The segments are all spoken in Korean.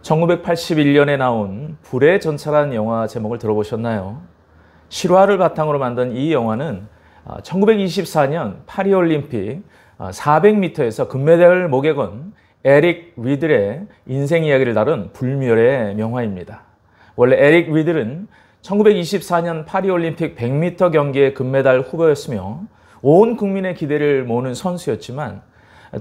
1981년에 나온 불의 전차라는 영화 제목을 들어보셨나요? 실화를 바탕으로 만든 이 영화는 1924년 파리올림픽 400m에서 금메달을 목에 건 에릭 리들의 인생 이야기를 다룬 불멸의 명화입니다. 원래 에릭 리들은 1924년 파리올림픽 100m 경기의 금메달 후보였으며 온 국민의 기대를 모으는 선수였지만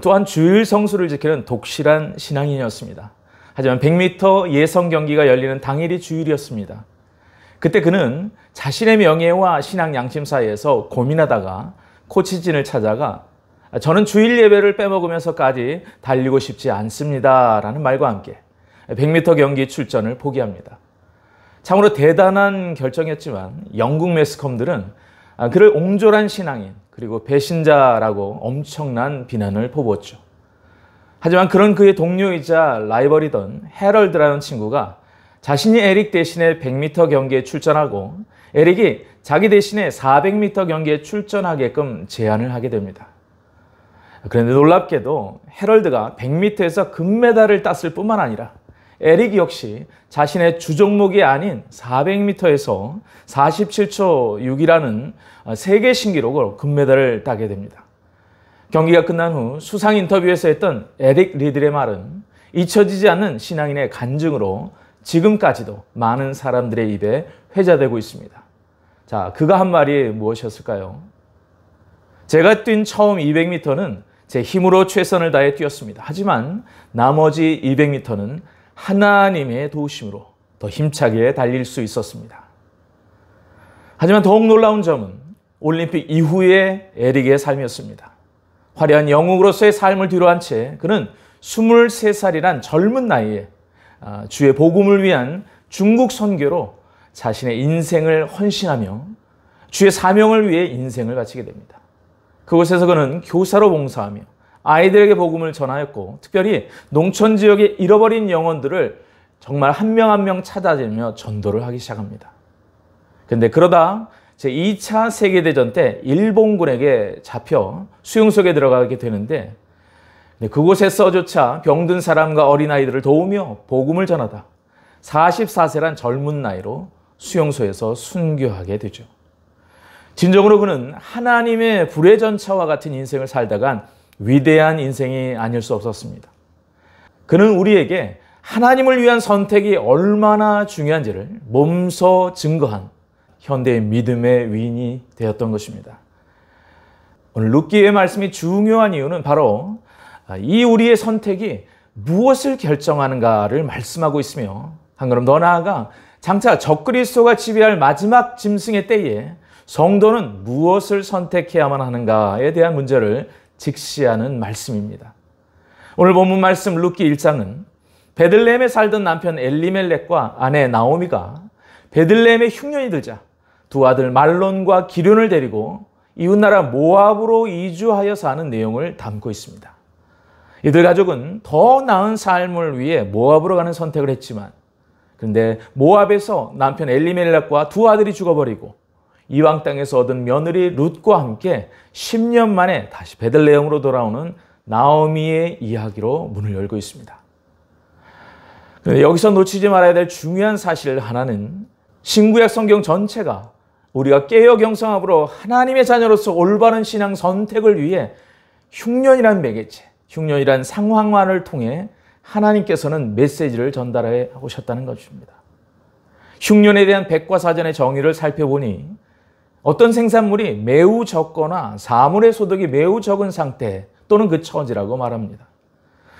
또한 주일 성수를 지키는 독실한 신앙인이었습니다. 하지만 100m 예선 경기가 열리는 당일이 주일이었습니다. 그때 그는 자신의 명예와 신앙 양심 사이에서 고민하다가 코치진을 찾아가 저는 주일 예배를 빼먹으면서까지 달리고 싶지 않습니다 라는 말과 함께 100m 경기 출전을 포기합니다. 참으로 대단한 결정이었지만 영국 매스컴들은 그를 옹졸한 신앙인 그리고 배신자라고 엄청난 비난을 퍼부었죠. 하지만 그런 그의 동료이자 라이벌이던 헤럴드라는 친구가 자신이 에릭 대신에 100m 경기에 출전하고 에릭이 자기 대신에 400m 경기에 출전하게끔 제안을 하게 됩니다. 그런데 놀랍게도 헤럴드가 100m에서 금메달을 땄을 뿐만 아니라 에릭 역시 자신의 주종목이 아닌 400m에서 47초 6이라는 세계 신기록으로 금메달을 따게 됩니다. 경기가 끝난 후 수상 인터뷰에서 했던 에릭 리들의 말은 잊혀지지 않는 신앙인의 간증으로 지금까지도 많은 사람들의 입에 회자되고 있습니다. 자, 그가 한 말이 무엇이었을까요? 제가 뛴 처음 200m는 제 힘으로 최선을 다해 뛰었습니다. 하지만 나머지 200m는 하나님의 도우심으로 더 힘차게 달릴 수 있었습니다. 하지만 더욱 놀라운 점은 올림픽 이후의 에릭의 삶이었습니다. 화려한 영웅으로서의 삶을 뒤로한 채 그는 23살이란 젊은 나이에 주의 복음을 위한 중국 선교로 자신의 인생을 헌신하며 주의 사명을 위해 인생을 바치게 됩니다. 그곳에서 그는 교사로 봉사하며 아이들에게 복음을 전하였고 특별히 농촌 지역의 잃어버린 영혼들을 정말 한 명 한 명 찾아내며 전도를 하기 시작합니다. 그런데 그러다 제2차 세계대전 때 일본군에게 잡혀 수용소에 들어가게 되는데 그곳에서조차 병든 사람과 어린아이들을 도우며 복음을 전하다 44세란 젊은 나이로 수용소에서 순교하게 되죠. 진정으로 그는 하나님의 불의 전차와 같은 인생을 살다간 위대한 인생이 아닐 수 없었습니다. 그는 우리에게 하나님을 위한 선택이 얼마나 중요한지를 몸소 증거한 현대의 믿음의 위인이 되었던 것입니다. 오늘 룻기의 말씀이 중요한 이유는 바로 이 우리의 선택이 무엇을 결정하는가를 말씀하고 있으며 한 걸음 더 나아가 장차 적그리스도가 지배할 마지막 짐승의 때에 성도는 무엇을 선택해야만 하는가에 대한 문제를 직시하는 말씀입니다. 오늘 본문 말씀 룻기 1장은 베들레헴에 살던 남편 엘리멜렉과 아내 나오미가 베들레헴에 흉년이 들자 두 아들 말론과 기륜을 데리고 이웃나라 모압으로 이주하여 사는 내용을 담고 있습니다. 이들 가족은 더 나은 삶을 위해 모압으로 가는 선택을 했지만 그런데 모압에서 남편 엘리멜렉과 두 아들이 죽어버리고 이방 땅에서 얻은 며느리 룻과 함께 10년 만에 다시 베들레헴으로 돌아오는 나오미의 이야기로 문을 열고 있습니다. 그런데 여기서 놓치지 말아야 될 중요한 사실 하나는 신구약 성경 전체가 우리가 깨어 경성함으로 하나님의 자녀로서 올바른 신앙 선택을 위해 흉년이란 매개체, 흉년이란 상황만을 통해 하나님께서는 메시지를 전달해 오셨다는 것입니다. 흉년에 대한 백과사전의 정의를 살펴보니 어떤 생산물이 매우 적거나 사물의 소득이 매우 적은 상태 또는 그 처지라고 말합니다.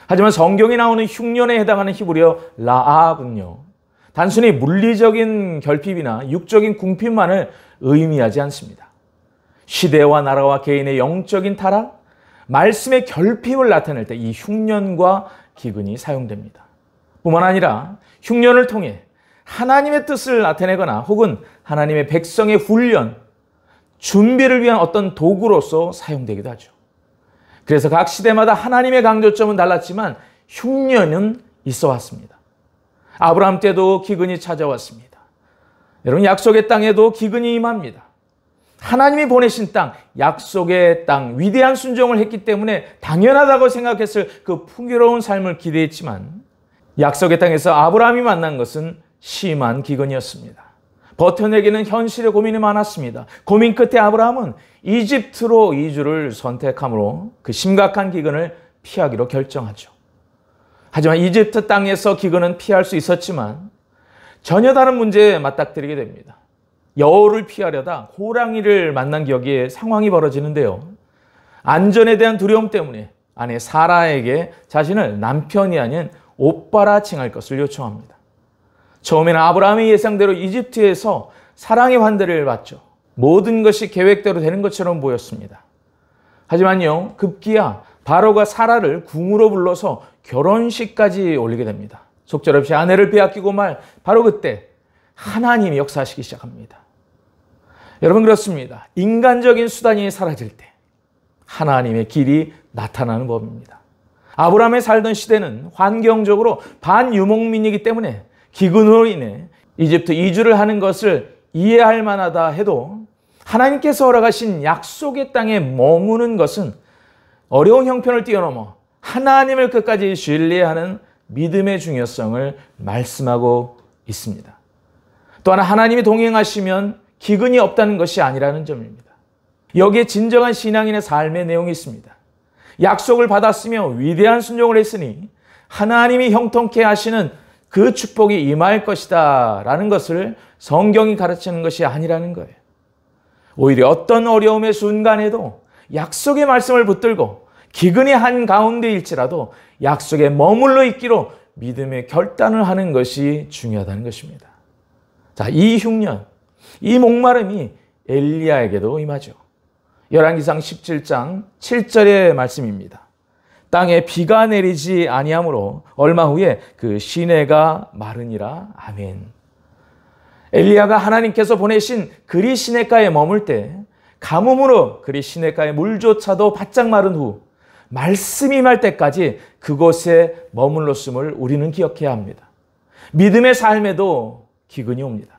하지만 성경에 나오는 흉년에 해당하는 히브리어 라합은요, 단순히 물리적인 결핍이나 육적인 궁핍만을 의미하지 않습니다. 시대와 나라와 개인의 영적인 타락, 말씀의 결핍을 나타낼 때 이 흉년과 기근이 사용됩니다. 뿐만 아니라 흉년을 통해 하나님의 뜻을 나타내거나 혹은 하나님의 백성의 훈련, 준비를 위한 어떤 도구로서 사용되기도 하죠. 그래서 각 시대마다 하나님의 강조점은 달랐지만 흉년은 있어 왔습니다. 아브라함 때도 기근이 찾아왔습니다. 여러분, 약속의 땅에도 기근이 임합니다. 하나님이 보내신 땅, 약속의 땅, 위대한 순종을 했기 때문에 당연하다고 생각했을 그 풍요로운 삶을 기대했지만 약속의 땅에서 아브라함이 만난 것은 심한 기근이었습니다. 버텨내기는 현실의 고민이 많았습니다. 고민 끝에 아브라함은 이집트로 이주를 선택함으로 그 심각한 기근을 피하기로 결정하죠. 하지만 이집트 땅에서 기근은 피할 수 있었지만 전혀 다른 문제에 맞닥뜨리게 됩니다. 여우를 피하려다 호랑이를 만난 격의 상황이 벌어지는데요. 안전에 대한 두려움 때문에 아내 사라에게 자신을 남편이 아닌 오빠라 칭할 것을 요청합니다. 처음에는 아브라함의 예상대로 이집트에서 사랑의 환대를 받죠. 모든 것이 계획대로 되는 것처럼 보였습니다. 하지만요, 급기야 바로가 사라를 궁으로 불러서 결혼식까지 올리게 됩니다. 속절없이 아내를 빼앗기고 말 바로 그때 하나님이 역사하시기 시작합니다. 여러분, 그렇습니다. 인간적인 수단이 사라질 때 하나님의 길이 나타나는 법입니다. 아브라함이 살던 시대는 환경적으로 반유목민이기 때문에 기근으로 인해 이집트 이주를 하는 것을 이해할 만하다 해도 하나님께서 허락하신 약속의 땅에 머무는 것은 어려운 형편을 뛰어넘어 하나님을 끝까지 신뢰하는 믿음의 중요성을 말씀하고 있습니다. 또한 하나님이 동행하시면 기근이 없다는 것이 아니라는 점입니다. 여기에 진정한 신앙인의 삶의 내용이 있습니다. 약속을 받았으며 위대한 순종을 했으니 하나님이 형통케 하시는 그 축복이 임할 것이다 라는 것을 성경이 가르치는 것이 아니라는 거예요. 오히려 어떤 어려움의 순간에도 약속의 말씀을 붙들고 기근의 한가운데일지라도 약속에 머물러 있기로 믿음의 결단을 하는 것이 중요하다는 것입니다. 자, 이 흉년, 이 목마름이 엘리야에게도 임하죠. 열왕기상 17장 7절의 말씀입니다. 땅에 비가 내리지 아니하므로 얼마 후에 그 시내가 마르니라. 아멘. 엘리야가 하나님께서 보내신 그리 시내가에 머물 때 가뭄으로 그리 시내가의 물조차도 바짝 마른 후 말씀이 임할 때까지 그곳에 머물렀음을 우리는 기억해야 합니다. 믿음의 삶에도 기근이 옵니다.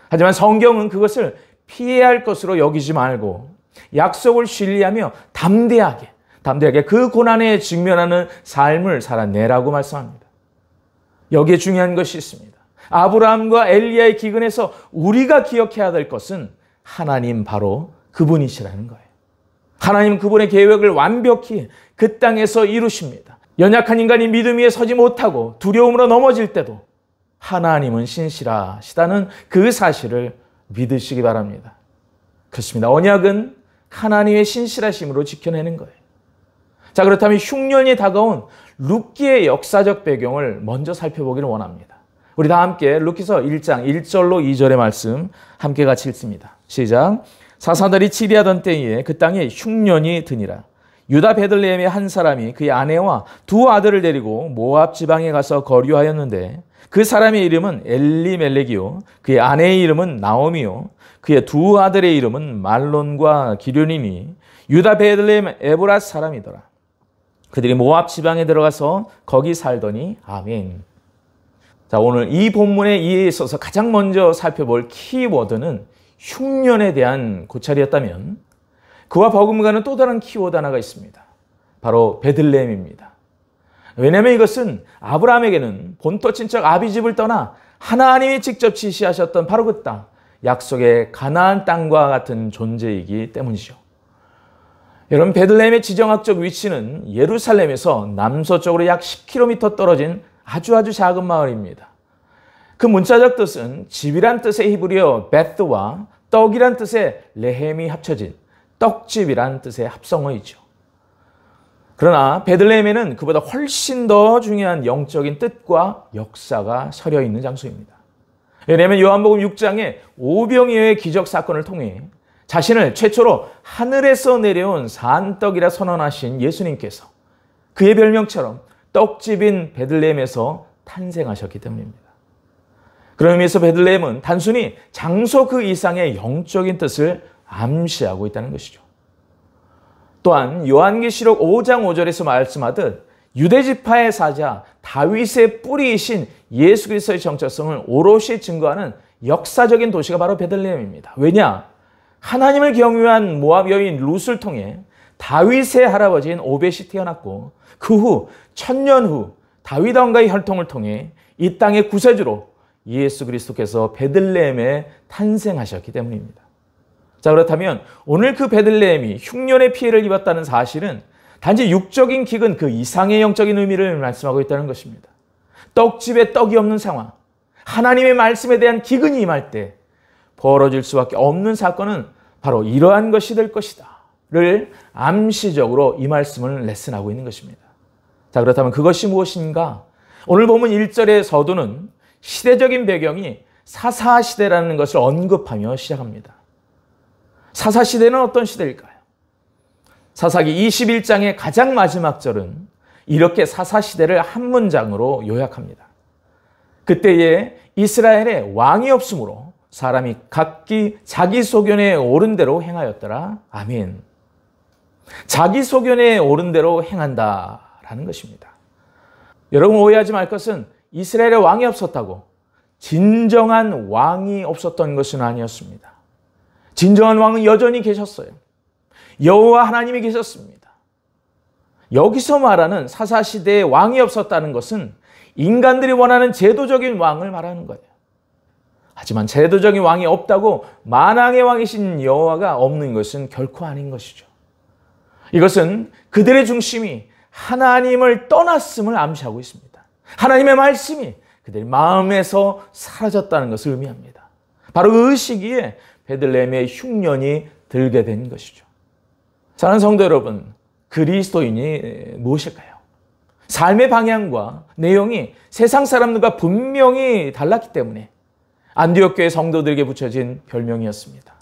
하지만 성경은 그것을 피해야 할 것으로 여기지 말고 약속을 신뢰하며 담대하게 그 고난에 직면하는 삶을 살아내라고 말씀합니다. 여기에 중요한 것이 있습니다. 아브라함과 엘리야의 기근에서 우리가 기억해야 될 것은 하나님 바로 그분이시라는 거예요. 하나님 그분의 계획을 완벽히 그 땅에서 이루십니다. 연약한 인간이 믿음 위에 서지 못하고 두려움으로 넘어질 때도 하나님은 신실하시다는 그 사실을 믿으시기 바랍니다. 그렇습니다. 언약은 하나님의 신실하심으로 지켜내는 거예요. 자, 그렇다면 흉년이 다가온 룻기의 역사적 배경을 먼저 살펴보기를 원합니다. 우리 다 함께 룻기서 1장 1절로 2절의 말씀 함께 같이 읽습니다. 시작. 사사들이 치리하던 때에 그 땅에 흉년이 드니라. 유다 베들레헴의 한 사람이 그의 아내와 두 아들을 데리고 모압 지방에 가서 거류하였는데 그 사람의 이름은 엘리멜렉이요 그의 아내의 이름은 나오미요 그의 두 아들의 이름은 말론과 기륜이니 유다 베들레헴 에브랏 사람이더라. 그들이 모압 지방에 들어가서 거기 살더니. 아멘. 자, 오늘 이 본문의 이해에 있어서 가장 먼저 살펴볼 키워드는 흉년에 대한 고찰이었다면 그와 버금가는 또 다른 키워드 하나가 있습니다. 바로 베들레헴입니다. 왜냐하면 이것은 아브라함에게는 본토 친척 아비집을 떠나 하나님이 직접 지시하셨던 바로 그 땅, 약속의 가나안 땅과 같은 존재이기 때문이죠. 여러분, 베들레헴의 지정학적 위치는 예루살렘에서 남서쪽으로 약 10km 떨어진 아주 작은 마을입니다. 그 문자적 뜻은 집이란 뜻의 히브리어 베트와 떡이란 뜻의 레헴이 합쳐진 떡집이란 뜻의 합성어이죠. 그러나 베들레헴에는 그보다 훨씬 더 중요한 영적인 뜻과 역사가 서려 있는 장소입니다. 왜냐하면 요한복음 6장에 오병이어의 기적 사건을 통해 자신을 최초로 하늘에서 내려온 산떡이라 선언하신 예수님께서 그의 별명처럼 떡집인 베들레헴에서 탄생하셨기 때문입니다. 그런 의미에서 베들레헴은 단순히 장소 그 이상의 영적인 뜻을 암시하고 있다는 것이죠. 또한 요한계시록 5장 5절에서 말씀하듯 유대지파의 사자 다윗의 뿌리이신 예수 그리스도의 정체성을 오롯이 증거하는 역사적인 도시가 바로 베들레헴입니다. 왜냐? 하나님을 경유한 모압 여인 룻을 통해 다윗의 할아버지인 오벳이 태어났고 그 후 1000년 후 다윗 왕가의 혈통을 통해 이 땅의 구세주로 예수 그리스도께서 베들레헴에 탄생하셨기 때문입니다. 자, 그렇다면 오늘 그 베들레헴이 흉년의 피해를 입었다는 사실은 단지 육적인 기근 그 이상의 영적인 의미를 말씀하고 있다는 것입니다. 떡집에 떡이 없는 상황, 하나님의 말씀에 대한 기근이 임할 때 벌어질 수밖에 없는 사건은 바로 이러한 것이 될 것이다 를 암시적으로 이 말씀을 레슨하고 있는 것입니다. 자, 그렇다면 그것이 무엇인가? 오늘 본문 1절의 서두는 시대적인 배경이 사사시대라는 것을 언급하며 시작합니다. 사사시대는 어떤 시대일까요? 사사기 21장의 가장 마지막 절은 이렇게 사사시대를 한 문장으로 요약합니다. 그때에 이스라엘에 왕이 없으므로 사람이 각기 자기 소견에 오른 대로 행하였더라. 아멘. 자기 소견에 오른 대로 행한다라는 것입니다. 여러분 오해하지 말 것은 이스라엘에 왕이 없었다고 진정한 왕이 없었던 것은 아니었습니다. 진정한 왕은 여전히 계셨어요. 여호와 하나님이 계셨습니다. 여기서 말하는 사사시대에 왕이 없었다는 것은 인간들이 원하는 제도적인 왕을 말하는 거예요. 하지만 제도적인 왕이 없다고 만왕의 왕이신 여호와가 없는 것은 결코 아닌 것이죠. 이것은 그들의 중심이 하나님을 떠났음을 암시하고 있습니다. 하나님의 말씀이 그들의 마음에서 사라졌다는 것을 의미합니다. 바로 그 시기에 베들레헴의 흉년이 들게 된 것이죠. 사랑하는 성도 여러분, 그리스도인이 무엇일까요? 삶의 방향과 내용이 세상 사람들과 분명히 달랐기 때문에 안디옥 교회 성도들에게 붙여진 별명이었습니다.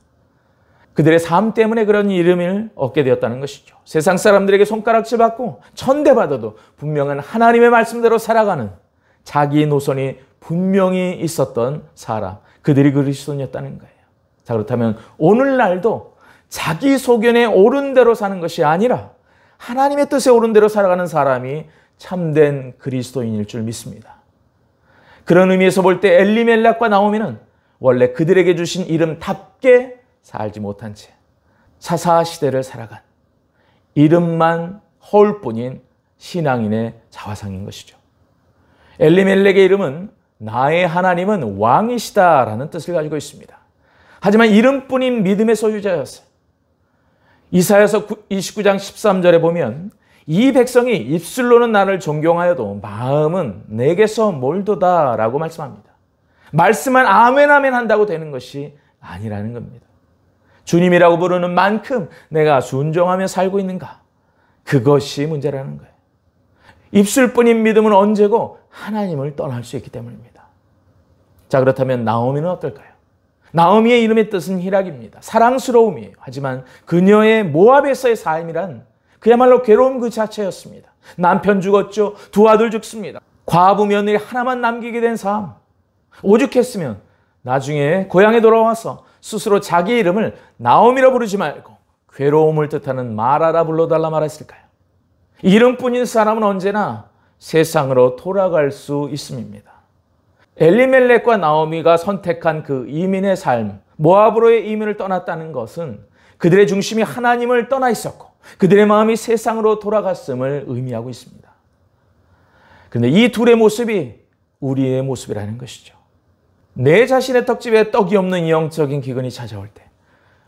그들의 삶 때문에 그런 이름을 얻게 되었다는 것이죠. 세상 사람들에게 손가락질 받고 천대받아도 분명한 하나님의 말씀대로 살아가는 자기 노선이 분명히 있었던 사람, 그들이 그리스도인이었다는 거예요. 자, 그렇다면 오늘날도 자기 소견에 옳은 대로 사는 것이 아니라 하나님의 뜻에 옳은 대로 살아가는 사람이 참된 그리스도인일 줄 믿습니다. 그런 의미에서 볼 때 엘리멜렉과 나오미는 원래 그들에게 주신 이름답게 살지 못한 채 사사시대를 살아간 이름만 허울 뿐인 신앙인의 자화상인 것이죠. 엘리멜렉의 이름은 나의 하나님은 왕이시다라는 뜻을 가지고 있습니다. 하지만 이름뿐인 믿음의 소유자였어요. 이사야서 29장 13절에 보면 이 백성이 입술로는 나를 존경하여도 마음은 내게서 멀도다라고 말씀합니다. 말씀만 아멘 아멘 한다고 되는 것이 아니라는 겁니다. 주님이라고 부르는 만큼 내가 순종하며 살고 있는가? 그것이 문제라는 거예요. 입술뿐인 믿음은 언제고 하나님을 떠날 수 있기 때문입니다. 자, 그렇다면 나오미는 어떨까요? 나오미의 이름의 뜻은 희락입니다. 사랑스러움이에요. 하지만 그녀의 모압에서의 삶이란 그야말로 괴로움 그 자체였습니다. 남편 죽었죠. 두 아들 죽습니다. 과부 며느리 하나만 남기게 된 삶. 오죽했으면 나중에 고향에 돌아와서 스스로 자기 이름을 나오미라 부르지 말고 괴로움을 뜻하는 마라라 불러달라 말했을까요? 이름뿐인 사람은 언제나 세상으로 돌아갈 수 있음입니다. 엘리멜렉과 나오미가 선택한 그 이민의 삶, 모압으로의 이민을 떠났다는 것은 그들의 중심이 하나님을 떠나 있었고 그들의 마음이 세상으로 돌아갔음을 의미하고 있습니다. 그런데 이 둘의 모습이 우리의 모습이라는 것이죠. 내 자신의 떡집에 떡이 없는 영적인 기근이 찾아올 때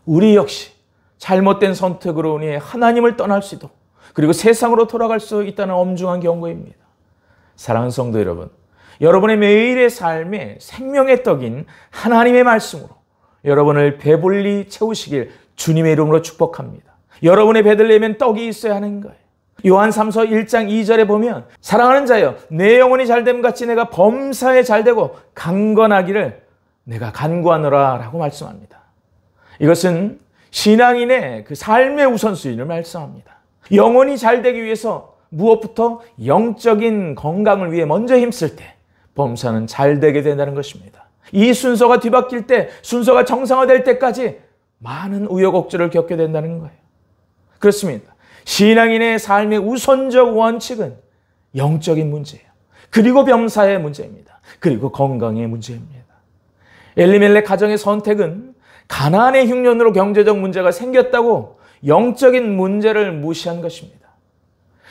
우리 역시 잘못된 선택으로 인해 하나님을 떠날 수도 그리고 세상으로 돌아갈 수 있다는 엄중한 경고입니다. 사랑하는 성도 여러분, 여러분의 매일의 삶에 생명의 떡인 하나님의 말씀으로 여러분을 배불리 채우시길 주님의 이름으로 축복합니다. 여러분의 베들레헴엔 떡이 있어야 하는 거예요. 요한 3서 1장 2절에 보면 사랑하는 자여 내 영혼이 잘됨 같이 내가 범사에 잘되고 강건하기를 내가 간구하노라 라고 말씀합니다. 이것은 신앙인의 그 삶의 우선순위를 말씀합니다. 영혼이 잘되기 위해서 무엇부터 영적인 건강을 위해 먼저 힘쓸 때 범사는 잘되게 된다는 것입니다. 이 순서가 뒤바뀔 때 순서가 정상화될 때까지 많은 우여곡절을 겪게 된다는 거예요. 그렇습니다. 신앙인의 삶의 우선적 원칙은 영적인 문제예요. 그리고 병사의 문제입니다. 그리고 건강의 문제입니다. 엘리멜렉 가정의 선택은 가나안의 흉년으로 경제적 문제가 생겼다고 영적인 문제를 무시한 것입니다.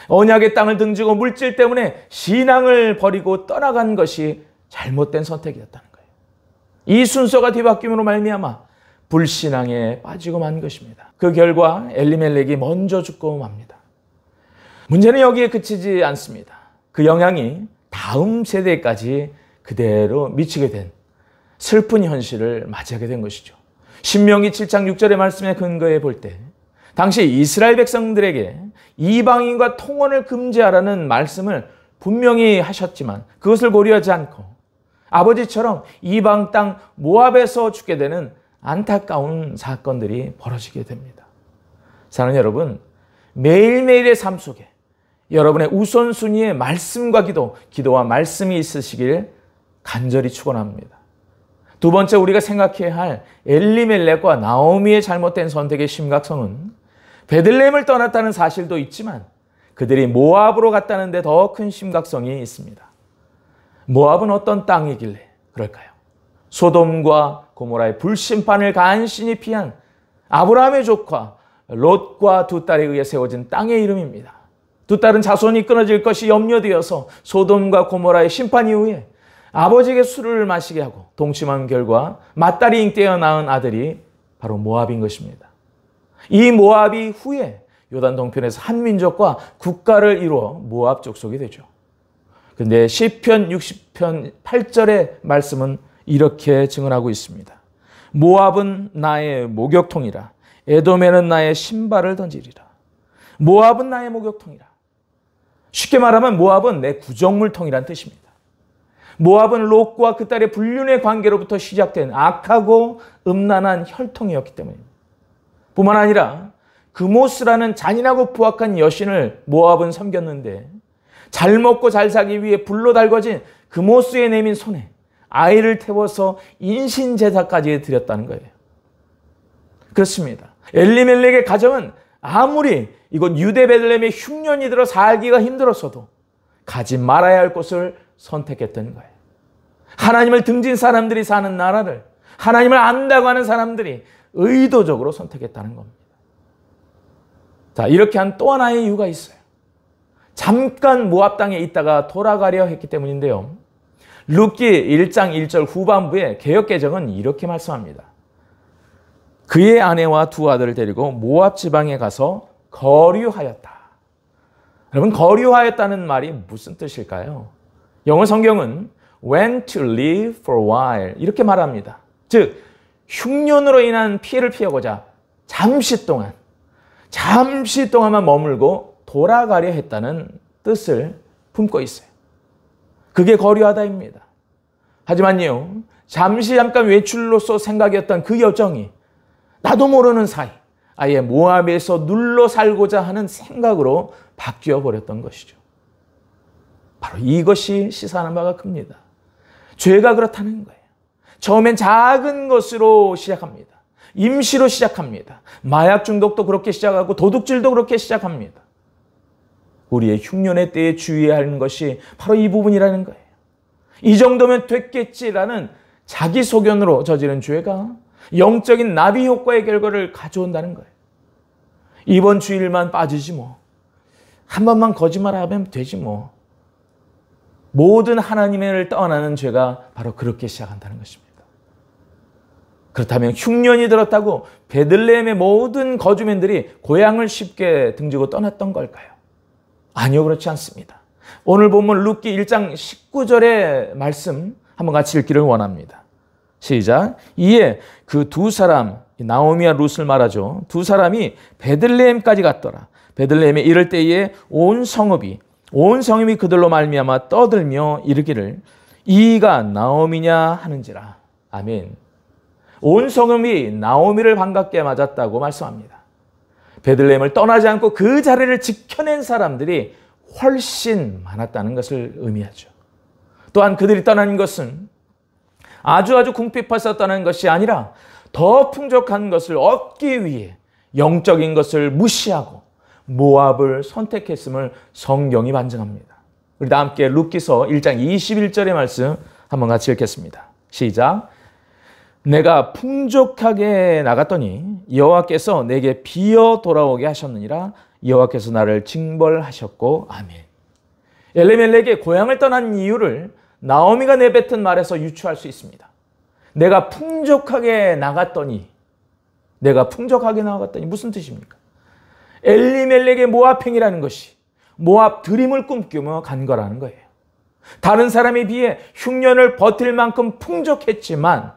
언약의 땅을 등지고 물질 때문에 신앙을 버리고 떠나간 것이 잘못된 선택이었다는 거예요. 이 순서가 뒤바뀜으로 말미암아 불신앙에 빠지고 만 것입니다. 그 결과 엘리멜렉이 먼저 죽고 맙니다. 문제는 여기에 그치지 않습니다. 그 영향이 다음 세대까지 그대로 미치게 된 슬픈 현실을 맞이하게 된 것이죠. 신명기 7장 6절의 말씀에 근거해 볼 때 당시 이스라엘 백성들에게 이방인과 통혼을 금지하라는 말씀을 분명히 하셨지만 그것을 고려하지 않고 아버지처럼 이방 땅 모압에서 죽게 되는 안타까운 사건들이 벌어지게 됩니다. 사랑하는 여러분, 매일매일의 삶 속에 여러분의 우선순위에 말씀과 기도와 말씀이 있으시길 간절히 축원합니다. 두 번째 우리가 생각해야 할 엘리멜렉과 나오미의 잘못된 선택의 심각성은 베들레헴을 떠났다는 사실도 있지만 그들이 모압으로 갔다는 데 더 큰 심각성이 있습니다. 모압은 어떤 땅이길래 그럴까요? 소돔과 고모라의 불심판을 간신히 피한 아브라함의 조카 롯과 두 딸에 의해 세워진 땅의 이름입니다. 두 딸은 자손이 끊어질 것이 염려되어서 소돔과 고모라의 심판 이후에 아버지에게 술을 마시게 하고 동침한 결과 맏딸이 잉태어 낳은 아들이 바로 모압인 것입니다. 이 모압이 후에 요단 동편에서 한 민족과 국가를 이루어 모압 족속이 되죠. 그런데 시편 60편 8절의 말씀은 이렇게 증언하고 있습니다. 모압은 나의 목욕통이라 에돔에는 나의 신발을 던지리라. 모압은 나의 목욕통이라. 쉽게 말하면 모압은 내 구정물통이란 뜻입니다. 모압은 롯과 그 딸의 불륜의 관계로부터 시작된 악하고 음란한 혈통이었기 때문입니다. 뿐만 아니라 그모스라는 잔인하고 부악한 여신을 모압은 섬겼는데 잘 먹고 잘 살기 위해 불로 달궈진 그모스에 내민 손에 아이를 태워서 인신제사까지 드렸다는 거예요. 그렇습니다. 엘리멜렉의 가정은 아무리 이곳 유대 베들레헴의 흉년이 들어 살기가 힘들었어도 가지 말아야 할 곳을 선택했던 거예요. 하나님을 등진 사람들이 사는 나라를 하나님을 안다고 하는 사람들이 의도적으로 선택했다는 겁니다. 자, 이렇게 한 또 하나의 이유가 있어요. 잠깐 모압 땅에 있다가 돌아가려 했기 때문인데요. 룻기 1장 1절 후반부에 개역개정은 이렇게 말씀합니다. 그의 아내와 두 아들을 데리고 모압 지방에 가서 거류하였다. 여러분, 거류하였다는 말이 무슨 뜻일까요? 영어 성경은 went to live for a while 이렇게 말합니다. 즉 흉년으로 인한 피해를 피하고자 잠시 동안만 머물고 돌아가려 했다는 뜻을 품고 있어요. 그게 거류하다입니다. 하지만요, 잠깐 외출로서 생각이었던 그 여정이 나도 모르는 사이 아예 모압에서 눌러 살고자 하는 생각으로 바뀌어 버렸던 것이죠. 바로 이것이 시사하는 바가 큽니다. 죄가 그렇다는 거예요. 처음엔 작은 것으로 시작합니다. 임시로 시작합니다. 마약 중독도 그렇게 시작하고 도둑질도 그렇게 시작합니다. 우리의 흉년의 때에 주의해야 하는 것이 바로 이 부분이라는 거예요. 이 정도면 됐겠지라는 자기 소견으로 저지른 죄가 영적인 나비 효과의 결과를 가져온다는 거예요. 이번 주일만 빠지지 뭐. 한 번만 거짓말하면 되지 뭐. 모든 하나님을 떠나는 죄가 바로 그렇게 시작한다는 것입니다. 그렇다면 흉년이 들었다고 베들레헴의 모든 거주민들이 고향을 쉽게 등지고 떠났던 걸까요? 아니요, 그렇지 않습니다. 오늘 본문 룻기 1장 19절의 말씀 한번 같이 읽기를 원합니다. 시작. 이에 그 두 사람, 나오미와 룻을 말하죠. 두 사람이 베들레헴까지 갔더라. 베들레헴에 이를 때에 온 성읍이 그들로 말미암아 떠들며 이르기를 이가 나오미냐 하는지라. 아멘. 온 성읍이 나오미를 반갑게 맞았다고 말씀합니다. 베들레헴을 떠나지 않고 그 자리를 지켜낸 사람들이 훨씬 많았다는 것을 의미하죠. 또한 그들이 떠난 것은 아주 궁핍해서 떠난 것이 아니라 더 풍족한 것을 얻기 위해 영적인 것을 무시하고 모압을 선택했음을 성경이 반증합니다. 우리 다 함께 룻기서 1장 21절의 말씀 한번 같이 읽겠습니다. 시작. 내가 풍족하게 나갔더니 여호와께서 내게 비어 돌아오게 하셨느니라. 여호와께서 나를 징벌하셨고 아멘. 엘리멜렉의 고향을 떠난 이유를 나오미가 내뱉은 말에서 유추할 수 있습니다. 내가 풍족하게 나갔더니 무슨 뜻입니까? 엘리멜렉의 모압행이라는 것이 모압 드림을 꿈꾸며 간 거라는 거예요. 다른 사람에 비해 흉년을 버틸 만큼 풍족했지만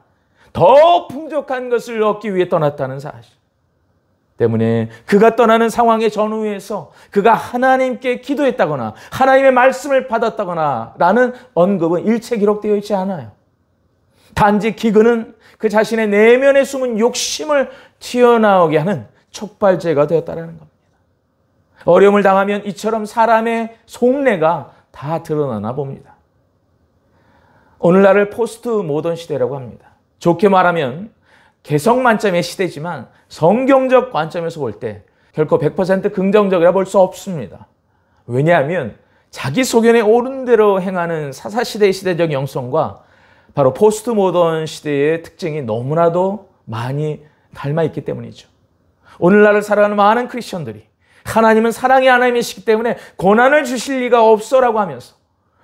더 풍족한 것을 얻기 위해 떠났다는 사실 때문에 그가 떠나는 상황의 전후에서 그가 하나님께 기도했다거나 하나님의 말씀을 받았다거나 라는 언급은 일체 기록되어 있지 않아요. 단지 기근은 그 자신의 내면에 숨은 욕심을 튀어나오게 하는 촉발제가 되었다는 겁니다. 어려움을 당하면 이처럼 사람의 속내가 다 드러나나 봅니다. 오늘날을 포스트 모던 시대라고 합니다. 좋게 말하면 개성 만점의 시대지만 성경적 관점에서 볼 때 결코 100% 긍정적이라 볼 수 없습니다. 왜냐하면 자기 소견에 옳은 대로 행하는 사사시대의 시대적 영성과 바로 포스트 모던 시대의 특징이 너무나도 많이 닮아 있기 때문이죠. 오늘날을 살아가는 많은 크리스천들이 하나님은 사랑의 하나님이시기 때문에 고난을 주실 리가 없어라고 하면서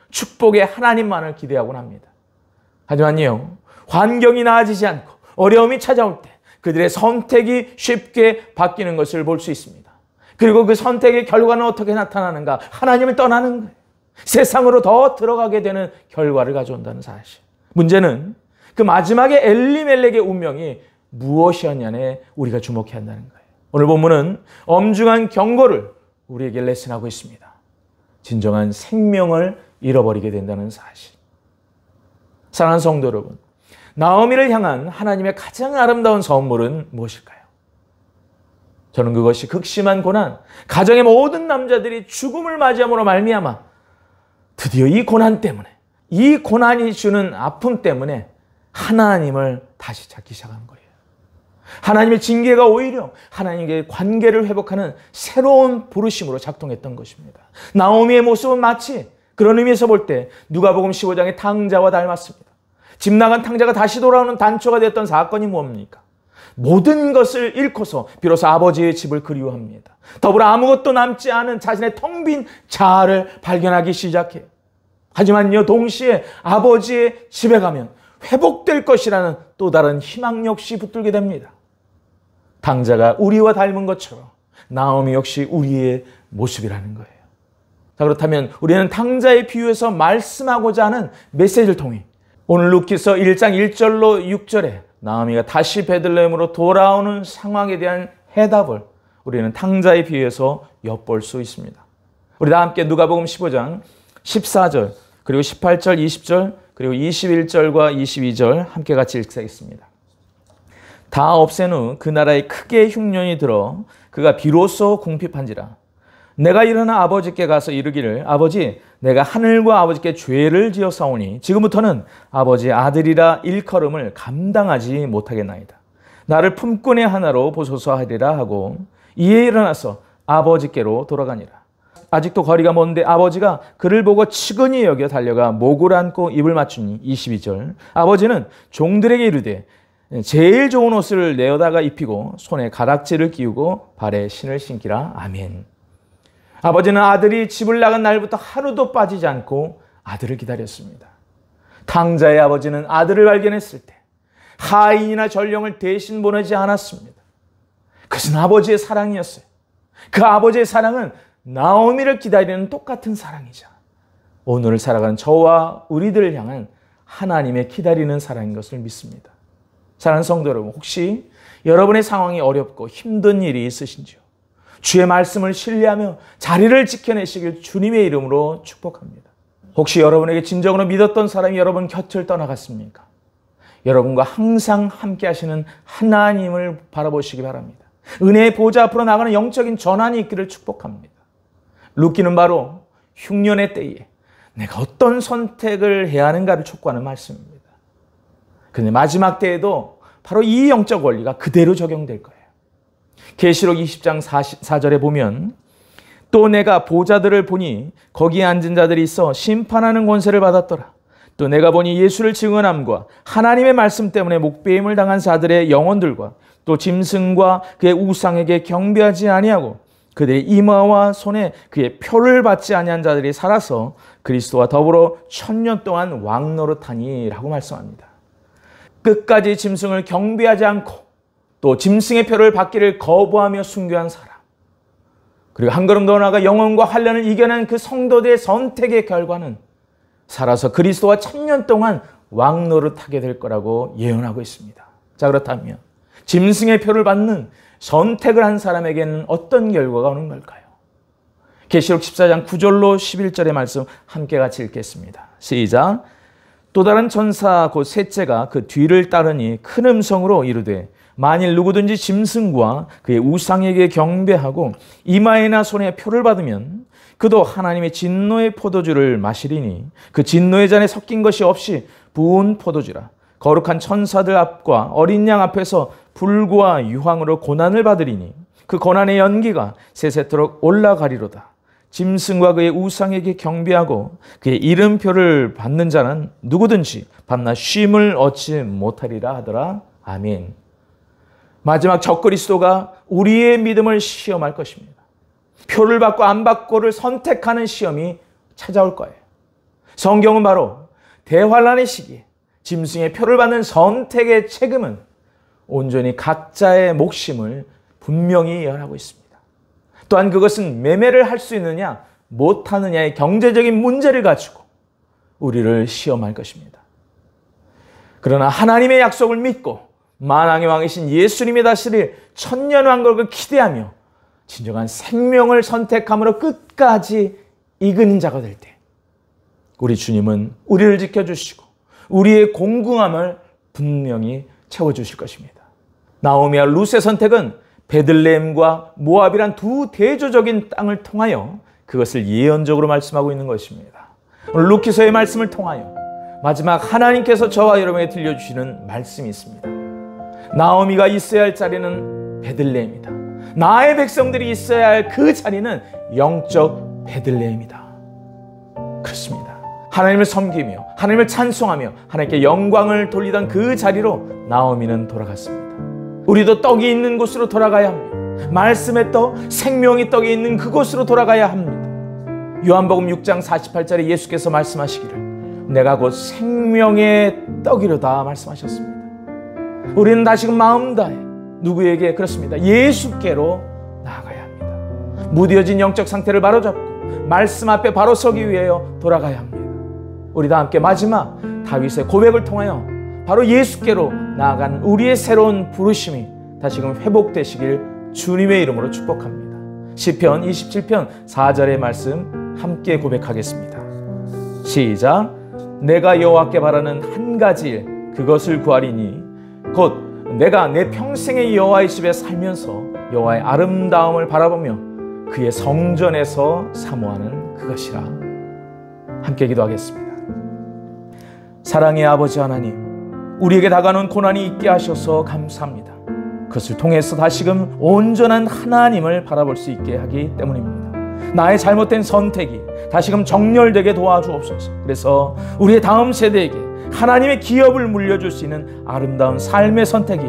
축복의 하나님만을 기대하곤 합니다. 하지만요, 환경이 나아지지 않고 어려움이 찾아올 때 그들의 선택이 쉽게 바뀌는 것을 볼 수 있습니다. 그리고 그 선택의 결과는 어떻게 나타나는가? 하나님을 떠나는 거예요. 세상으로 더 들어가게 되는 결과를 가져온다는 사실. 문제는 그 마지막에 엘리멜렉의 운명이 무엇이었냐에 우리가 주목해야 한다는 거예요. 오늘 본문은 엄중한 경고를 우리에게 레슨하고 있습니다. 진정한 생명을 잃어버리게 된다는 사실. 사랑하는 성도 여러분, 나오미를 향한 하나님의 가장 아름다운 선물은 무엇일까요? 저는 그것이 극심한 고난, 가정의 모든 남자들이 죽음을 맞이함으로 말미암아 드디어 이 고난 때문에, 이 고난이 주는 아픔 때문에 하나님을 다시 찾기 시작한 거예요. 하나님의 징계가 오히려 하나님과의 관계를 회복하는 새로운 부르심으로 작동했던 것입니다. 나오미의 모습은 마치 그런 의미에서 볼 때 누가복음 15장의 탕자와 닮았습니다. 집 나간 탕자가 다시 돌아오는 단초가 되었던 사건이 뭡니까? 모든 것을 잃고서 비로소 아버지의 집을 그리워합니다. 더불어 아무것도 남지 않은 자신의 텅 빈 자아를 발견하기 시작해요. 하지만요, 동시에 아버지의 집에 가면 회복될 것이라는 또 다른 희망 역시 붙들게 됩니다. 탕자가 우리와 닮은 것처럼 나오미 역시 우리의 모습이라는 거예요. 자, 그렇다면 우리는 탕자의 비유에서 말씀하고자 하는 메시지를 통해 오늘 루키서 1장 1절로 6절에 나오미가 다시 베들레헴으로 돌아오는 상황에 대한 해답을 우리는 탕자의 비유에서 엿볼 수 있습니다. 우리 다 함께 누가복음 15장 14절 그리고 18절 20절 그리고 21절과 22절 함께 같이 읽겠습니다. 다 없앤 후 그 나라에 크게 흉년이 들어 그가 비로소 궁핍한지라. 내가 일어나 아버지께 가서 이르기를 아버지 내가 하늘과 아버지께 죄를 지었사오니 지금부터는 아버지 아들이라 일컬음을 감당하지 못하겠나이다. 나를 품꾼의 하나로 보소서 하리라 하고 이에 일어나서 아버지께로 돌아가니라. 아직도 거리가 먼데 아버지가 그를 보고 측은히 여겨 달려가 목을 안고 입을 맞추니 22절 아버지는 종들에게 이르되 제일 좋은 옷을 내어다가 입히고 손에 가락지를 끼우고 발에 신을 신기라. 아멘. 아버지는 아들이 집을 나간 날부터 하루도 빠지지 않고 아들을 기다렸습니다. 탕자의 아버지는 아들을 발견했을 때 하인이나 전령을 대신 보내지 않았습니다. 그것은 아버지의 사랑이었어요. 그 아버지의 사랑은 나오미를 기다리는 똑같은 사랑이자 오늘을 살아가는 저와 우리들을 향한 하나님의 기다리는 사랑인 것을 믿습니다. 사랑하는 성도 여러분, 혹시 여러분의 상황이 어렵고 힘든 일이 있으신지요? 주의 말씀을 신뢰하며 자리를 지켜내시길 주님의 이름으로 축복합니다. 혹시 여러분에게 진정으로 믿었던 사람이 여러분 곁을 떠나갔습니까? 여러분과 항상 함께 하시는 하나님을 바라보시기 바랍니다. 은혜의 보좌 앞으로 나가는 영적인 전환이 있기를 축복합니다. 루키는 바로 흉년의 때에 내가 어떤 선택을 해야 하는가를 촉구하는 말씀입니다. 그런데 마지막 때에도 바로 이 영적 원리가 그대로 적용될 거예요. 계시록 20장 4절에 보면 또 내가 보좌들을 보니 거기에 앉은 자들이 있어 심판하는 권세를 받았더라. 또 내가 보니 예수를 증언함과 하나님의 말씀 때문에 목배임을 당한 자들의 영혼들과 또 짐승과 그의 우상에게 경배하지 아니하고 그들의 이마와 손에 그의 표를 받지 아니한 자들이 살아서 그리스도와 더불어 1000년 동안 왕노릇하니라고 말씀합니다. 끝까지 짐승을 경배하지 않고 또 짐승의 표를 받기를 거부하며 순교한 사람, 그리고 한 걸음 더 나아가 영혼과 환난을 이겨낸 그 성도들의 선택의 결과는 살아서 그리스도와 1000년 동안 왕노릇하게 될 거라고 예언하고 있습니다. 자, 그렇다면 짐승의 표를 받는 선택을 한 사람에게는 어떤 결과가 오는 걸까요? 계시록 14장 9절로 11절의 말씀 함께 같이 읽겠습니다. 시작. 또 다른 천사 곧 셋째가 그 뒤를 따르니 큰 음성으로 이르되 만일 누구든지 짐승과 그의 우상에게 경배하고 이마에나 손에 표를 받으면 그도 하나님의 진노의 포도주를 마시리니 그 진노의 잔에 섞인 것이 없이 부은 포도주라. 거룩한 천사들 앞과 어린 양 앞에서 불과 유황으로 고난을 받으리니 그 고난의 연기가 세세토록 올라가리로다. 짐승과 그의 우상에게 경배하고 그의 이름표를 받는 자는 누구든지 밤낮 쉼을 얻지 못하리라 하더라. 아멘. 마지막 적그리스도가 우리의 믿음을 시험할 것입니다. 표를 받고 안 받고를 선택하는 시험이 찾아올 거예요. 성경은 바로 대환란의 시기에 짐승의 표를 받는 선택의 책임은 온전히 각자의 몫임을 분명히 예언하고 있습니다. 또한 그것은 매매를 할 수 있느냐 못하느냐의 경제적인 문제를 가지고 우리를 시험할 것입니다. 그러나 하나님의 약속을 믿고 만왕의 왕이신 예수님이 다스릴 천년왕국을 기대하며 진정한 생명을 선택함으로 끝까지 이기는 자가 될 때 우리 주님은 우리를 지켜주시고 우리의 공공함을 분명히 채워주실 것입니다. 나오미와 룻의 선택은 베들레헴과 모압이란 두 대조적인 땅을 통하여 그것을 예언적으로 말씀하고 있는 것입니다. 오늘 루키서의 말씀을 통하여 마지막 하나님께서 저와 여러분에게 들려주시는 말씀이 있습니다. 나오미가 있어야 할 자리는 베들레헴이다. 나의 백성들이 있어야 할 그 자리는 영적 베들레헴이다. 그렇습니다. 하나님을 섬기며 하나님을 찬송하며 하나님께 영광을 돌리던 그 자리로 나오미는 돌아갔습니다. 우리도 떡이 있는 곳으로 돌아가야 합니다. 말씀의 떡, 생명의 떡이 있는 그곳으로 돌아가야 합니다. 요한복음 6장 48절에 예수께서 말씀하시기를 내가 곧 생명의 떡이로다 말씀하셨습니다. 우리는 다시금 마음 다해 누구에게? 그렇습니다. 예수께로 나아가야 합니다. 무뎌진 영적 상태를 바로잡고 말씀 앞에 바로 서기 위하여 돌아가야 합니다. 우리 다 함께 마지막 다윗의 고백을 통하여 바로 예수께로 나아간 우리의 새로운 부르심이 다시금 회복되시길 주님의 이름으로 축복합니다. 시편 27편 4절의 말씀 함께 고백하겠습니다. 시작. 내가 여호와께 바라는 한 가지 일 그것을 구하리니 곧 내가 내 평생의 여호와의 집에 살면서 여호와의 아름다움을 바라보며 그의 성전에서 사모하는 그것이라. 함께 기도하겠습니다. 사랑의 아버지 하나님, 우리에게 다가오는 고난이 있게 하셔서 감사합니다. 그것을 통해서 다시금 온전한 하나님을 바라볼 수 있게 하기 때문입니다. 나의 잘못된 선택이 다시금 정렬되게 도와주옵소서. 그래서 우리의 다음 세대에게 하나님의 기업을 물려줄 수 있는 아름다운 삶의 선택이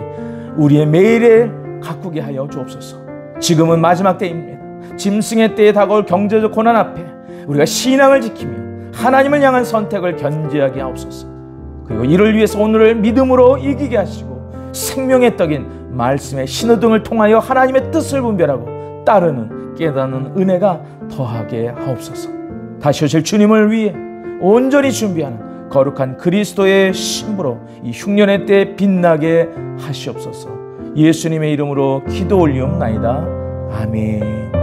우리의 매일에 가꾸게 하여 주옵소서. 지금은 마지막 때입니다. 짐승의 때에 다가올 경제적 고난 앞에 우리가 신앙을 지키며 하나님을 향한 선택을 견지하게 하옵소서. 그리고 이를 위해서 오늘을 믿음으로 이기게 하시고 생명의 떡인 말씀의 신호등을 통하여 하나님의 뜻을 분별하고 따르는 깨닫는 은혜가 더하게 하옵소서. 다시 오실 주님을 위해 온전히 준비하는 거룩한 그리스도의 신부로 이 흉년의 때에 빛나게 하시옵소서. 예수님의 이름으로 기도 올리옵나이다. 아멘.